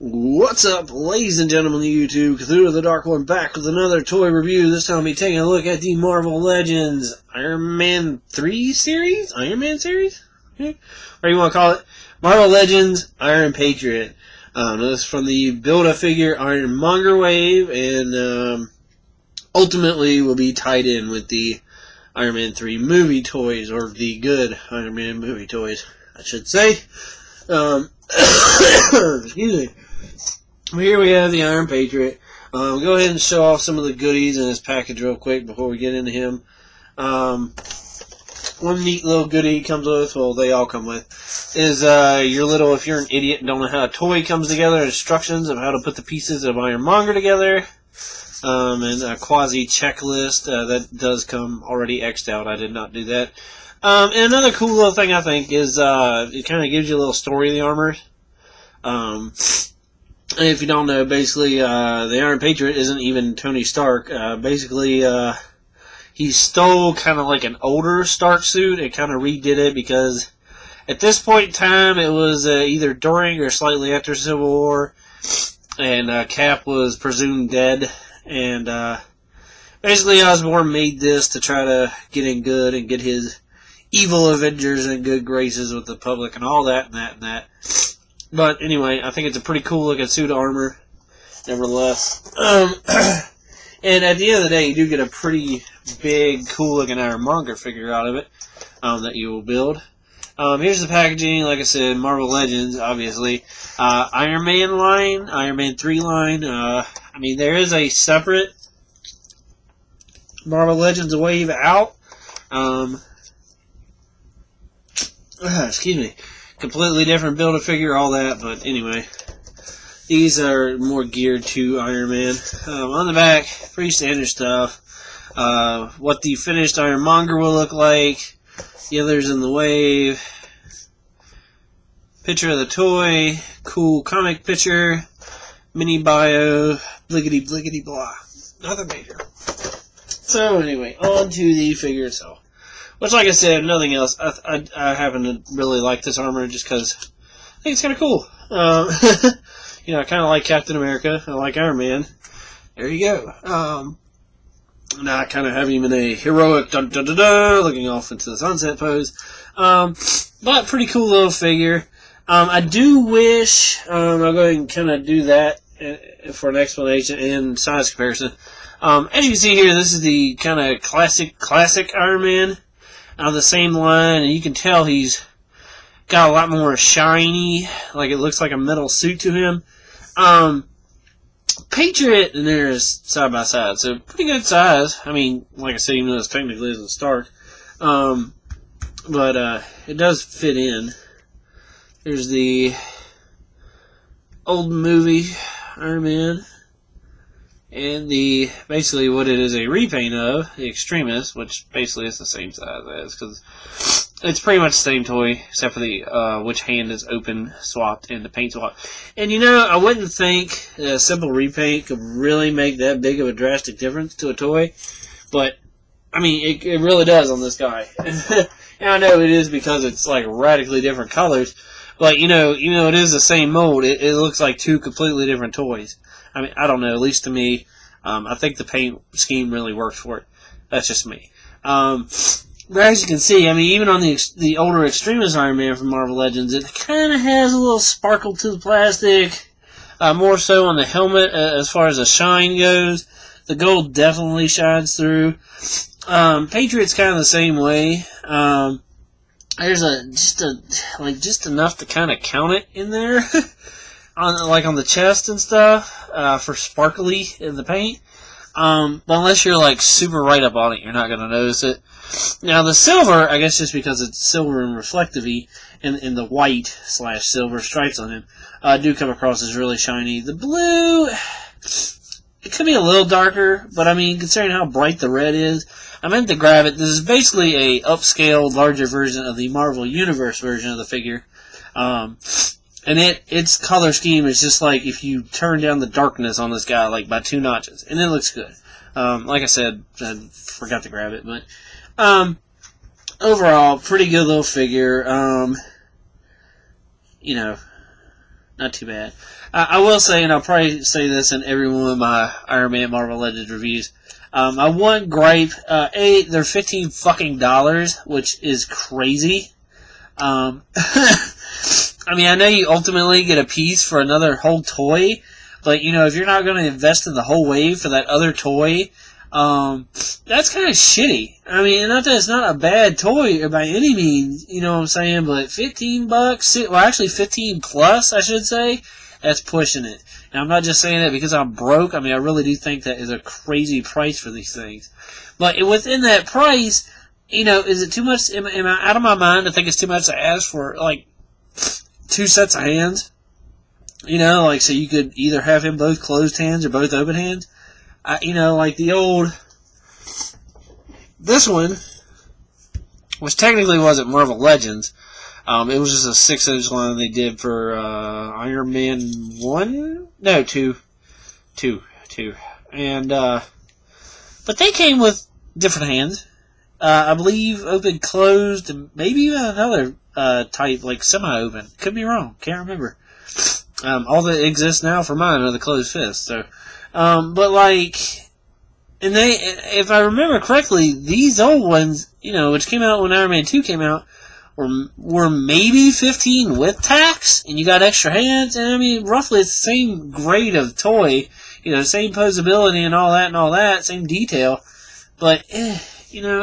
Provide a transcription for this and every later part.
What's up, ladies and gentlemen of YouTube? Cthulhu the Dark One back with another toy review. This time I'll be taking a look at the Marvel Legends Iron Man 3 series? Iron Man series? Whatever you want to call it. Marvel Legends Iron Patriot. This is from the Build-A-Figure Ironmonger wave, and ultimately will be tied in with the Iron Man 3 movie toys, or the good Iron Man movie toys, I should say. Excuse me. Here we have the Iron Patriot. Go ahead and show off some of the goodies in this package real quick before we get into him. One neat little goodie he comes with, well, they all come with, is your little, if you're an idiot and don't know how a toy comes together, instructions of how to put the pieces of Ironmonger together, and a quasi checklist that does come already X'd out. I did not do that. And another cool little thing, I think, is it kind of gives you a little story of the armor. If you don't know, basically, the Iron Patriot isn't even Tony Stark. Basically, he stole kind of like an older Stark suit and kind of redid it because at this point in time, it was either during or slightly after Civil War, and Cap was presumed dead. And basically, Osborn made this to try to get in good and get his evil Avengers in good graces with the public and all that and that and that. But anyway, I think it's a pretty cool looking suit of armor, nevertheless. And at the end of the day, you do get a pretty big, cool looking Ironmonger figure out of it that you will build. Here's the packaging. Like I said, Marvel Legends, obviously. Iron Man line, Iron Man 3 line. I mean, there is a separate Marvel Legends wave out. Excuse me. Completely different Build-A-Figure, all that, but anyway. These are more geared to Iron Man. On the back, pretty standard stuff. What the finished Ironmonger will look like. The others in the wave. Picture of the toy. Cool comic picture. Mini bio. Bliggity bliggity blah. Nothing major. So anyway, on to the figure itself. Which, like I said, nothing else. I happen to really like this armor just because I think it's kind of cool. You know, I kind of like Captain America. I like Iron Man. There you go. Now I kind of have him in a heroic dun-dun-dun-dun, looking off into the sunset pose. But pretty cool little figure. I do wish, I'll go ahead and kind of do that for an explanation and size comparison. As you can see here, this is the kind of classic Iron Man. Out of the same line, and you can tell he's got a lot more shiny, like it looks like a metal suit to him. Patriot and there is side by side, so pretty good size. I mean, like I said, even though it's technically isn't Stark, but it does fit in. There's the old movie Iron Man, and the basically what it is a repaint of the Extremis, which basically is the same size as, because it's pretty much the same toy except for the which hand is open swapped and the paint swap. And you know, I wouldn't think a simple repaint could really make that big of a drastic difference to a toy, but I mean it really does on this guy. And I know it is because it's like radically different colors, but you know it is the same mold. It looks like two completely different toys. I mean, I don't know, at least to me, I think the paint scheme really works for it. That's just me. But as you can see, I mean, even on the older Extremis Iron Man from Marvel Legends, it kind of has a little sparkle to the plastic, more so on the helmet as far as the shine goes. The gold definitely shines through. Patriot's kind of the same way. There's just enough to kind of count it in there. on the chest and stuff, for sparkly in the paint. But unless you're like super right up on it, you're not going to notice it. Now the silver, I guess just because it's silver and reflective-y, and the white / silver stripes on him, do come across as really shiny. The blue, it could be a little darker, but I mean, considering how bright the red is, I meant to grab it. This is basically a upscaled, larger version of the Marvel Universe version of the figure. And its color scheme is just like if you turn down the darkness on this guy like by 2 notches. And it looks good. Like I said, I forgot to grab it. But overall, pretty good little figure. You know, not too bad. I will say, and I'll probably say this in every one of my Iron Man Marvel Legends reviews. My one gripe, they're $15 fucking, which is crazy. I mean, I know you ultimately get a piece for another whole toy, but, you know, if you're not going to invest in the whole wave for that other toy, that's kind of shitty. I mean, not that it's not a bad toy by any means, you know what I'm saying, but $15, well, actually 15 plus, I should say, that's pushing it. And I'm not just saying that because I'm broke. I mean, I really do think that is a crazy price for these things. But within that price, you know, is it too much? Am I out of my mind to think it's too much to ask for, like, 2 sets of hands? You know, like, so you could either have him both closed hands or both open hands. You know, like the old... This one, which technically wasn't Marvel Legends, it was just a 6-inch line they did for Iron Man 1? No, 2. 2. And, but they came with different hands. I believe open, closed, and maybe even another type, like semi-open. Could be wrong. Can't remember. All that exists now for mine are the closed fists. So, but like, and they, if I remember correctly, these old ones, you know, which came out when Iron Man 2 came out, were maybe 15 with tax, and you got extra hands, and I mean, roughly it's the same grade of toy, you know, same posability and all that, same detail, but, you know,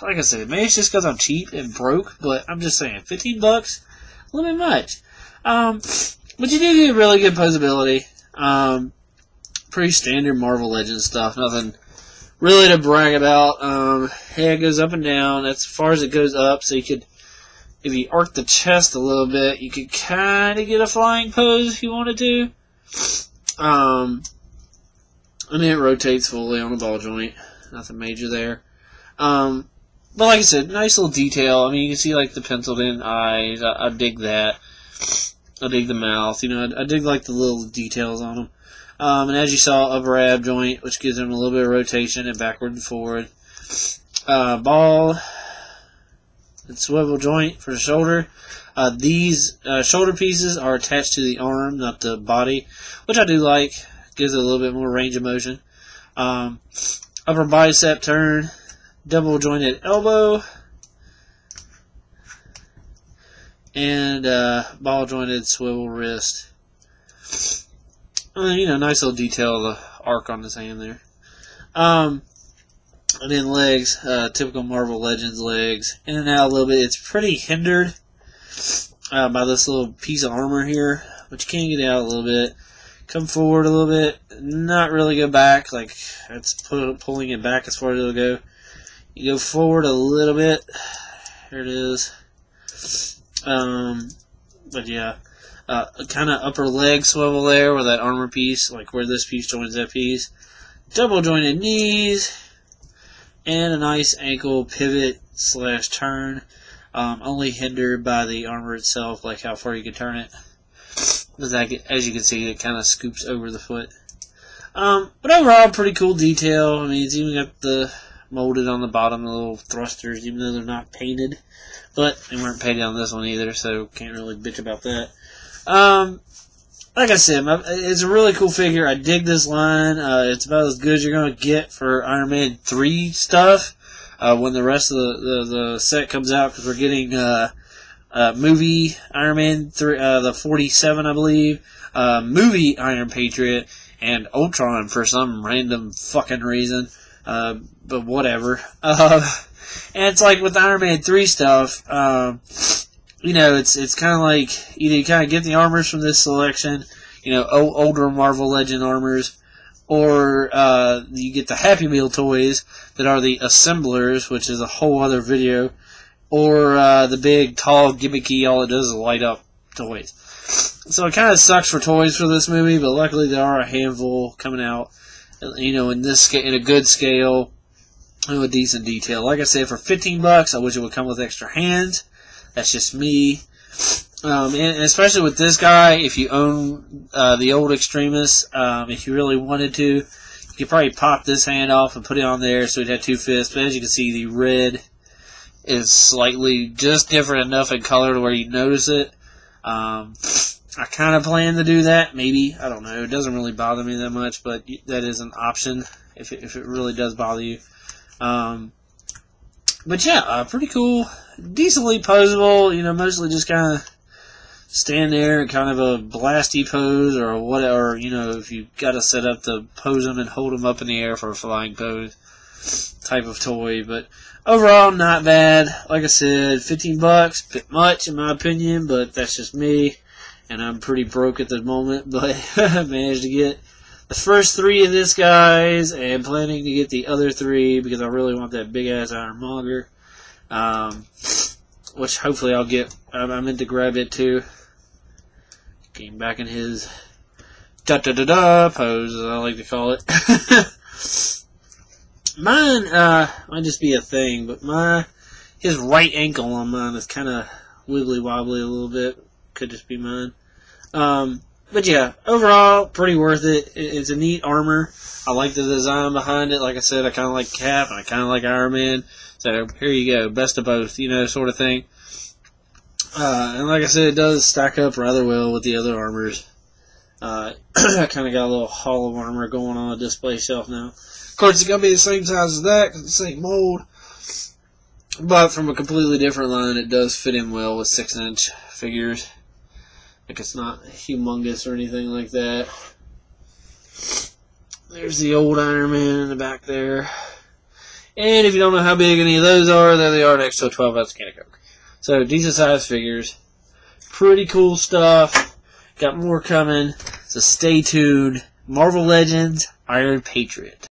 like I said, maybe it's just because I'm cheap and broke, but I'm just saying, $15, a little bit much. But you do get really good posability. Pretty standard Marvel Legends stuff. Nothing really to brag about. Head goes up and down. That's as far as it goes up. So you could, if you arc the chest a little bit, you could kind of get a flying pose if you wanted to. And then it rotates fully on the ball joint. Nothing major there. But like I said, nice little detail. I mean, you can see like the penciled in eyes. I dig that. I dig the mouth. You know, I dig like the little details on them. And as you saw, upper ab joint, which gives them a little bit of rotation and backward and forward. Ball and swivel joint for the shoulder. These shoulder pieces are attached to the arm, not the body, which I do like. Gives it a little bit more range of motion. Upper bicep turn, double jointed elbow, and ball jointed swivel wrist. You know, nice little detail of the arc on his hand there. And then legs, typical Marvel Legends legs. In and out a little bit. It's pretty hindered by this little piece of armor here, but you can get out a little bit. Come forward a little bit. Not really go back. Like, that's pulling it back as far as it'll go. You go forward a little bit. Here it is. But yeah. Kind of upper leg swivel there where that armor piece, like where this piece joins that piece. Double jointed knees. And a nice ankle pivot / turn. Only hindered by the armor itself, like how far you can turn it. As you can see, it kind of scoops over the foot. But overall, pretty cool detail. I mean, it's even got the molded on the bottom, the little thrusters, even though they're not painted. But they weren't painted on this one either, so can't really bitch about that. Like I said, it's a really cool figure. I dig this line. It's about as good as you're going to get for Iron Man 3 stuff when the rest of the set comes out, because we're getting movie Iron Man 3, the 47, I believe, movie Iron Patriot, and Ultron for some random fucking reason. But whatever. And it's like with Iron Man 3 stuff, you know, it's kind of like either you kind of get the armors from this selection, you know, older Marvel Legend armors, or you get the Happy Meal toys that are the assemblers, which is a whole other video, or the big, tall, gimmicky, all it does is light up toys. So it kind of sucks for toys for this movie, but luckily there are a handful coming out, you know, in a good scale, with decent detail. Like I said, for $15, I wish it would come with extra hands. That's just me. And especially with this guy, if you own the old Extremis, if you really wanted to, you could probably pop this hand off and put it on there so he'd have 2 fists. But as you can see, the red is slightly just different enough in color to where you notice it. I kind of plan to do that, maybe. I don't know. It doesn't really bother me that much, but that is an option if it really does bother you. But yeah, pretty cool. Decently posable, you know, mostly just kind of stand there in kind of a blasty pose or whatever, you know, if you got to set up to pose them and hold them up in the air for a flying pose type of toy. But overall, not bad. Like I said, $15, bit much in my opinion, but that's just me. And I'm pretty broke at the moment, but I managed to get the first 3 of this guys and planning to get the other 3 because I really want that big ass ironmonger. Which hopefully I'll get. I meant to grab it too. Getting back in his da-da-da-da pose, as I like to call it. Mine might just be a thing, but his right ankle on mine is kind of wibbly-wobbly a little bit. Could just be mine. But yeah, overall, pretty worth it. It's a neat armor. I like the design behind it. Like I said, I kind of like Cap, and I kind of like Iron Man. So here you go, best of both, you know, sort of thing. And like I said, it does stack up rather well with the other armors. I kind of got a little hollow armor going on a display shelf now. Of course, it's going to be the same size as that because it's the same mold. But from a completely different line, it does fit in well with 6-inch figures. Like, it's not humongous or anything like that. There's the old Iron Man in the back there. And if you don't know how big any of those are, there they are next to a 12-ounce can of Coke. So, decent sized figures. Pretty cool stuff. Got more coming. So stay tuned. Marvel Legends, Iron Patriot.